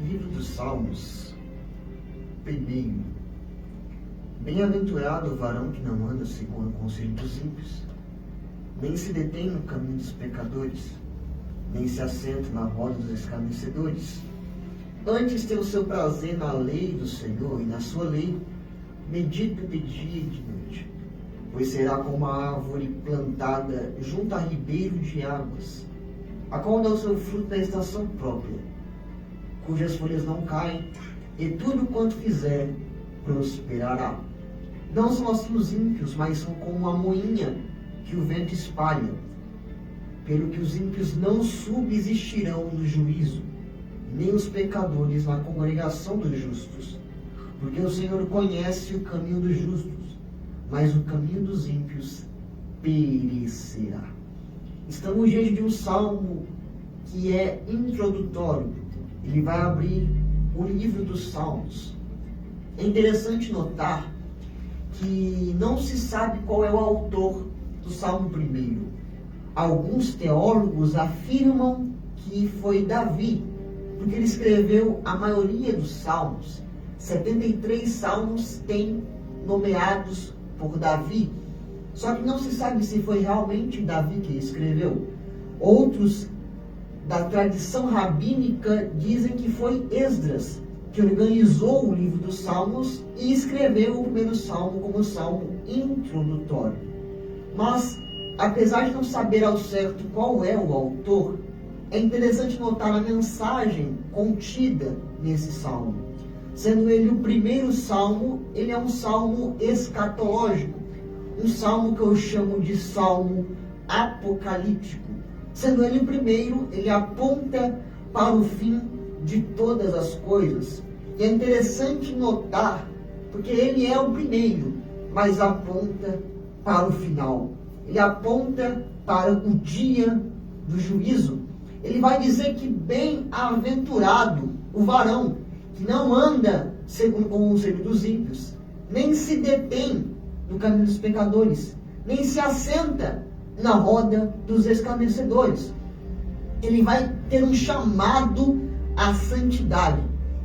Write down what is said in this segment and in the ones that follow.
Livro dos Salmos, primeiro. Bem-aventurado o varão que não anda segundo o conselho dos ímpios, nem se detém no caminho dos pecadores, nem se assenta na roda dos escarnecedores. Antes tem o seu prazer na lei do Senhor, e na sua lei medita de dia e de noite. Pois será como a árvore plantada junto a ribeiro de águas, a qual dá o seu fruto na estação própria, cujas folhas não caem, e tudo quanto fizer prosperará. Não são assim os ímpios, mas são como a moinha que o vento espalha. Pelo que os ímpios não subsistirão no juízo, nem os pecadores na congregação dos justos. Porque o Senhor conhece o caminho dos justos, mas o caminho dos ímpios perecerá. Estamos diante de um salmo que é introdutório. Ele vai abrir o livro dos Salmos. É interessante notar que não se sabe qual é o autor do Salmo 1. Alguns teólogos afirmam que foi Davi, porque ele escreveu a maioria dos salmos. 73 salmos tem nomeados por Davi. Só que não se sabe se foi realmente Davi que escreveu. Outros da tradição rabínica dizem que foi Esdras que organizou o livro dos Salmos e escreveu o primeiro salmo como salmo introdutório. Mas, apesar de não saber ao certo qual é o autor, é interessante notar a mensagem contida nesse salmo. Sendo ele o primeiro salmo, ele é um salmo escatológico, um salmo que eu chamo de salmo apocalíptico. Sendo ele o primeiro, ele aponta para o fim de todas as coisas. E é interessante notar, porque ele é o primeiro, mas aponta para o final. Ele aponta para o dia do juízo. Ele vai dizer que bem-aventurado o varão que não anda segundo o conselho dos ímpios, nem se detém no caminho dos pecadores, nem se assenta na roda dos escarnecedores. Ele vai ter um chamado à santidade.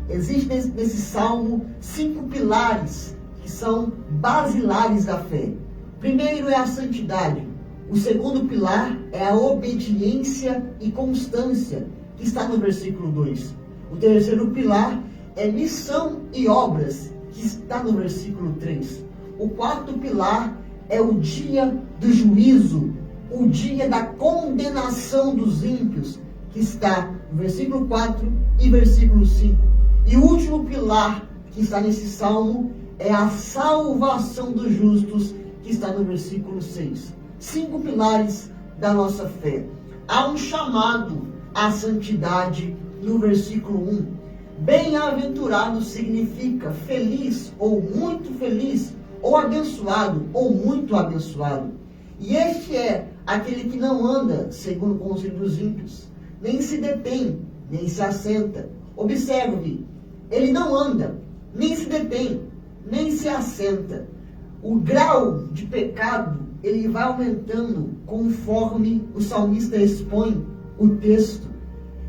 Existem nesse salmo 5 pilares que são basilares da fé. O primeiro é a santidade. O segundo pilar é a obediência e constância, que está no versículo 2. O terceiro pilar é missão e obras, que está no versículo 3. O quarto pilar é o dia do juízo, o dia da condenação dos ímpios, que está no versículo 4 e versículo 5. E o último pilar que está nesse salmo é a salvação dos justos, que está no versículo 6. 5 pilares da nossa fé. Há um chamado à santidade no versículo 1. Bem-aventurado significa feliz ou muito feliz, ou abençoado ou muito abençoado. E este é aquele que não anda segundo o conselho dos ímpios, nem se detém, nem se assenta. Observe, ele não anda, nem se detém, nem se assenta. O grau de pecado, ele vai aumentando conforme o salmista expõe o texto.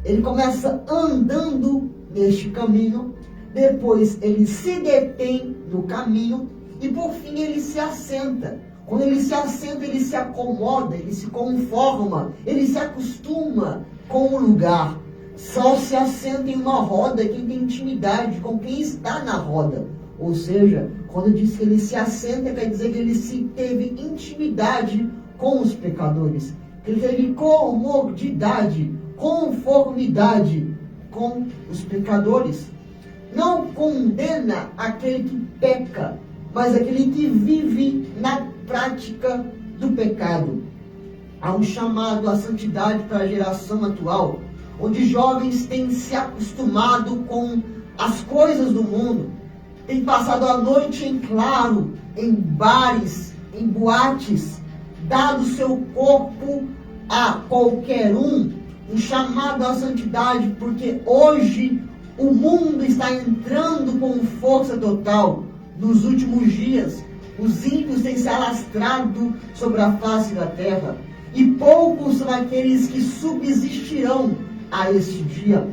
Ele começa andando neste caminho, depois ele se detém no caminho e por fim ele se assenta. Quando ele se assenta, ele se acomoda, ele se conforma, ele se acostuma com o lugar. Só se assenta em uma roda quem tem intimidade com quem está na roda. Ou seja, quando diz que ele se assenta, quer dizer que ele se teve intimidade com os pecadores. Que ele teve comodidade, conformidade com os pecadores. Não condena aquele que peca, mas aquele que vive na prática do pecado. Há um chamado à santidade para a geração atual, onde jovens têm se acostumado com as coisas do mundo, têm passado a noite em claro, em bares, em boates, dado seu corpo a qualquer um chamado à santidade, porque hoje o mundo está entrando com força total. Nos últimos dias, os ímpios têm se alastrado sobre a face da terra, e poucos são aqueles que subsistirão a este dia.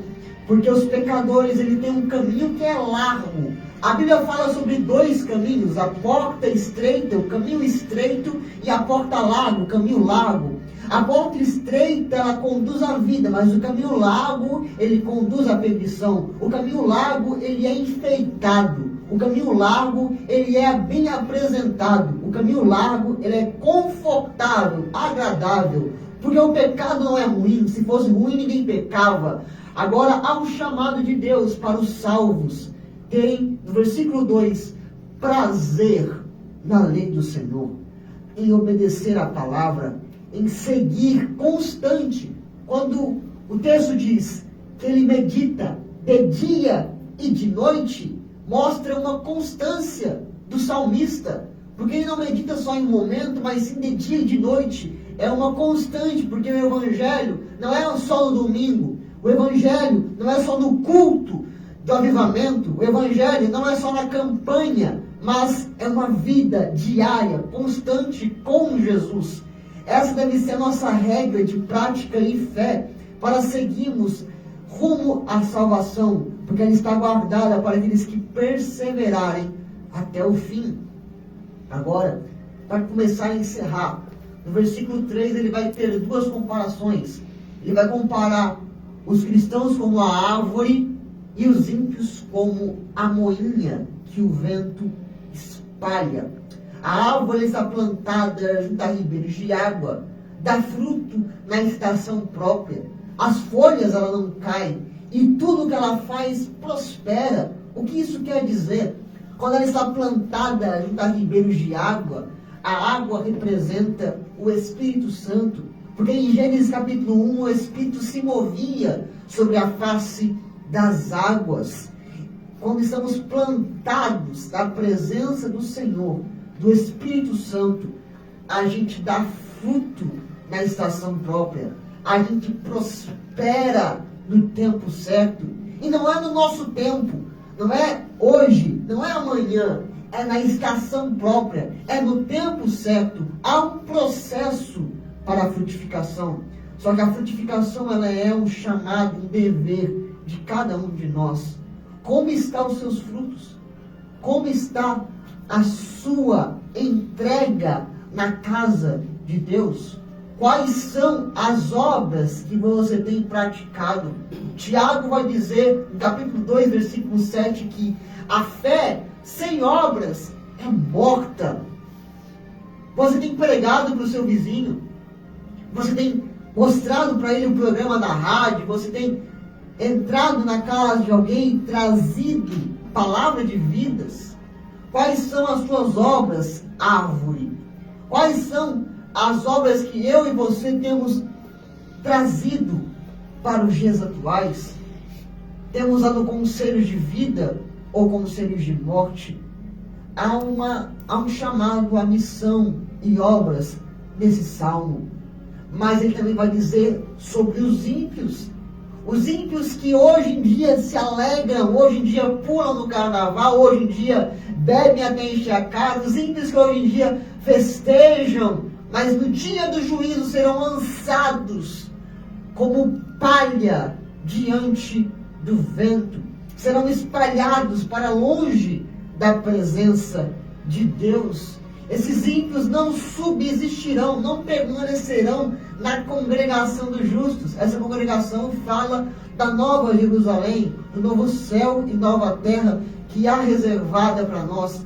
Porque os pecadores, ele tem um caminho que é largo. A Bíblia fala sobre dois caminhos, a porta estreita, o caminho estreito, e a porta larga, o caminho largo. A porta estreita, ela conduz à vida, mas o caminho largo, ele conduz à perdição. O caminho largo, ele é enfeitado. O caminho largo, ele é bem apresentado. O caminho largo, ele é confortável, agradável. Porque o pecado não é ruim. Se fosse ruim, ninguém pecava. Agora, há um chamado de Deus para os salvos terem, no versículo 2, prazer na lei do Senhor, em obedecer a palavra, em seguir constante. Quando o texto diz que ele medita de dia e de noite, mostra uma constância do salmista, porque ele não medita só em um momento, mas sim de dia e de noite. É uma constante, porque o evangelho não é só no domingo, o evangelho não é só no culto do avivamento, o evangelho não é só na campanha, mas é uma vida diária, constante com Jesus. Essa deve ser a nossa regra de prática e fé para seguirmos rumo à salvação, porque ela está guardada para aqueles que perseverarem até o fim. Agora, para começar a encerrar, no versículo 3 ele vai ter duas comparações. Ele vai comparar os cristãos como a árvore e os ímpios como a moinha que o vento espalha. A árvore está plantada junto a ribeiros de água, dá fruto na estação própria. As folhas ela não caem e tudo que ela faz prospera. O que isso quer dizer? Quando ela está plantada junto a ribeiros de água, a água representa o Espírito Santo. Porque em Gênesis capítulo 1, o Espírito se movia sobre a face das águas. Quando estamos plantados na presença do Senhor, do Espírito Santo, a gente dá fruto na estação própria. A gente prospera no tempo certo. E não é no nosso tempo. Não é hoje, não é amanhã. É na estação própria. É no tempo certo. Há um processo para a frutificação. Só que a frutificação, ela é um chamado, um dever de cada um de nós. Como estão os seus frutos? Como está a sua entrega na casa de Deus? Quais são as obras que você tem praticado? Tiago vai dizer, no capítulo 2, versículo 7, que a fé sem obras é morta. Você tem pregado para o seu vizinho? Você tem mostrado para ele o programa da rádio? Você tem entrado na casa de alguém e trazido palavra de vidas? Quais são as suas obras, árvore? Quais são as obras que eu e você temos trazido para os dias atuais? Temos dado conselhos de vida ou conselhos de morte? Há um chamado à missão e obras nesse salmo. Mas ele também vai dizer sobre os ímpios. Os ímpios que hoje em dia se alegram, hoje em dia pulam no carnaval, hoje em dia bebem até encher a cara. Os ímpios que hoje em dia festejam, mas no dia do juízo serão lançados como palha diante do vento. Serão espalhados para longe da presença de Deus. Esses ímpios não subsistirão, não permanecerão na congregação dos justos. Essa congregação fala da nova Jerusalém, do novo céu e nova terra que há reservada para nós.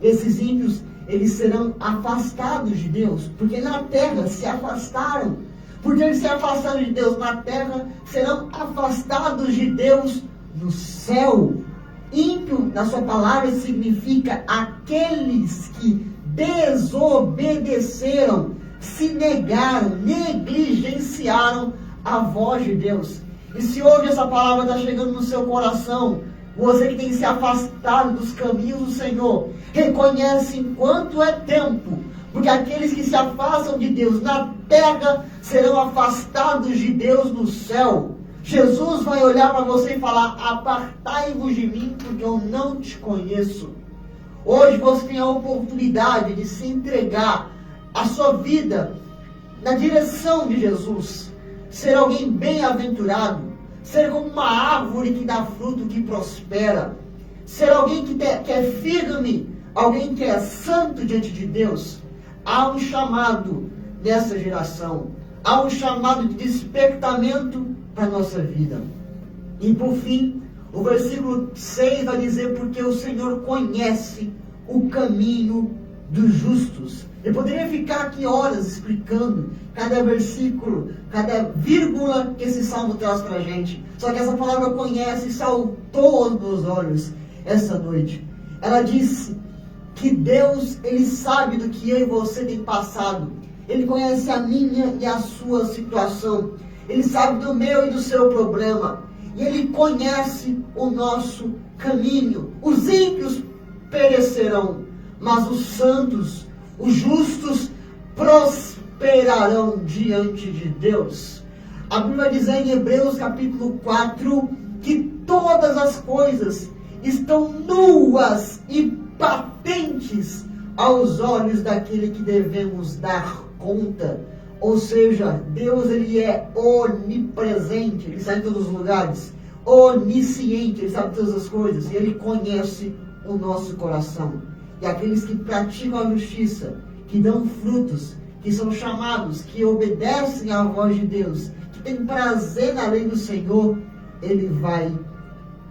Esses ímpios, eles serão afastados de Deus, porque na terra se afastaram. Por ter se afastado de Deus na terra, serão afastados de Deus no céu. Ímpio, na sua palavra, significa aqueles que desobedeceram, se negaram, negligenciaram a voz de Deus. E se hoje essa palavra está chegando no seu coração, você que tem se afastado dos caminhos do Senhor, reconhece enquanto é tempo, porque aqueles que se afastam de Deus na terra serão afastados de Deus no céu. Jesus vai olhar para você e falar: apartai-vos de mim, porque eu não te conheço. Hoje você tem a oportunidade de se entregar a sua vida na direção de Jesus. Ser alguém bem-aventurado. ser como uma árvore que dá fruto, que prospera, ser alguém que é firme, alguém que é santo diante de Deus. Há um chamado nessa geração, há um chamado de despertamento para a nossa vida. E por fim, o versículo 6 vai dizer: porque o Senhor conhece o caminho dos justos. Eu poderia ficar aqui horas explicando cada versículo, cada vírgula que esse salmo traz para a gente. Só que essa palavra conhece saltou aos meus olhos essa noite. Ela disse que Deus, Ele sabe do que eu e você tem passado. Ele conhece a minha e a sua situação. Ele sabe do meu e do seu problema. E Ele conhece o nosso caminho. Os ímpios perecerão, mas os santos, os justos, prosperarão diante de Deus. A Bíblia diz em Hebreus capítulo 4 que todas as coisas estão nuas e patentes aos olhos daquele que devemos dar conta. Ou seja, Deus, Ele é onipresente, Ele está em todos os lugares, onisciente, Ele sabe todas as coisas, e Ele conhece o nosso coração. E aqueles que praticam a justiça, que dão frutos, que são chamados, que obedecem à voz de Deus, que têm prazer na lei do Senhor, Ele vai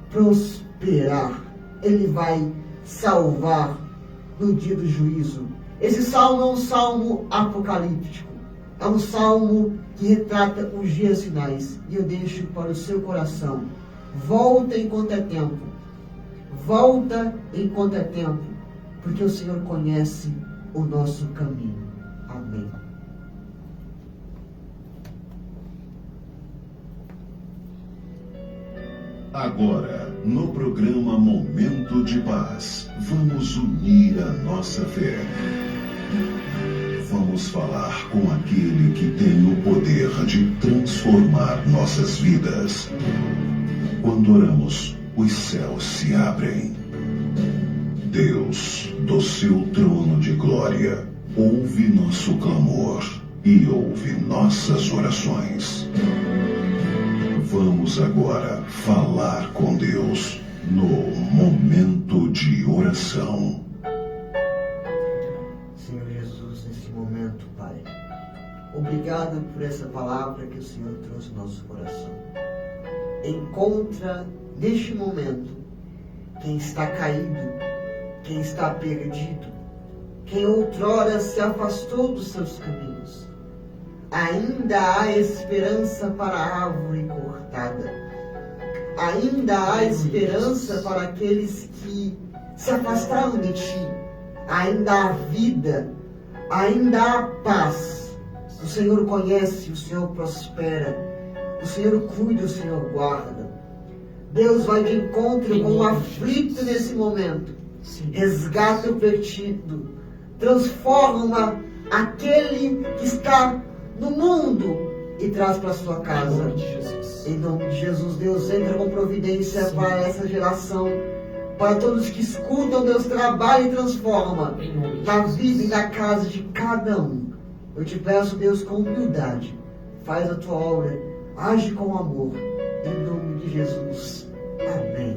prosperar, Ele vai salvar no dia do juízo. Esse salmo é um salmo apocalíptico, é um salmo que retrata os dias finais. E eu deixo para o seu coração: volta enquanto é tempo, volta enquanto é tempo, porque o Senhor conhece o nosso caminho. Amém. Agora, no programa Momento de Paz, vamos unir a nossa fé. Vamos falar com aquele que tem o poder de transformar nossas vidas. Quando oramos, os céus se abrem. Deus, do seu trono de glória, ouve nosso clamor e ouve nossas orações. Vamos agora falar com Deus no Momento de Oração. Senhor Jesus, nesse momento, Pai, obrigado por essa palavra que o Senhor trouxe no nosso coração. Encontra neste momento quem está caído, quem está perdido, quem outrora se afastou dos seus caminhos. Ainda há esperança para a árvore cortada. Ainda há esperança para aqueles que se afastaram de Ti. Ainda há vida, ainda há paz. O Senhor conhece, o Senhor prospera, o Senhor cuida, o Senhor guarda. Deus vai de encontro com o aflito nesse momento. Resgata o perdido, transforma aquele que está no mundo e traz para a sua casa. Em nome de Jesus. Em nome de Jesus, Deus, entra com providência para essa geração, para todos que escutam. Deus, trabalha e transforma na vida e na casa de cada um. Eu te peço, Deus, com humildade, faz a tua obra, age com amor, em nome de Jesus. Amém.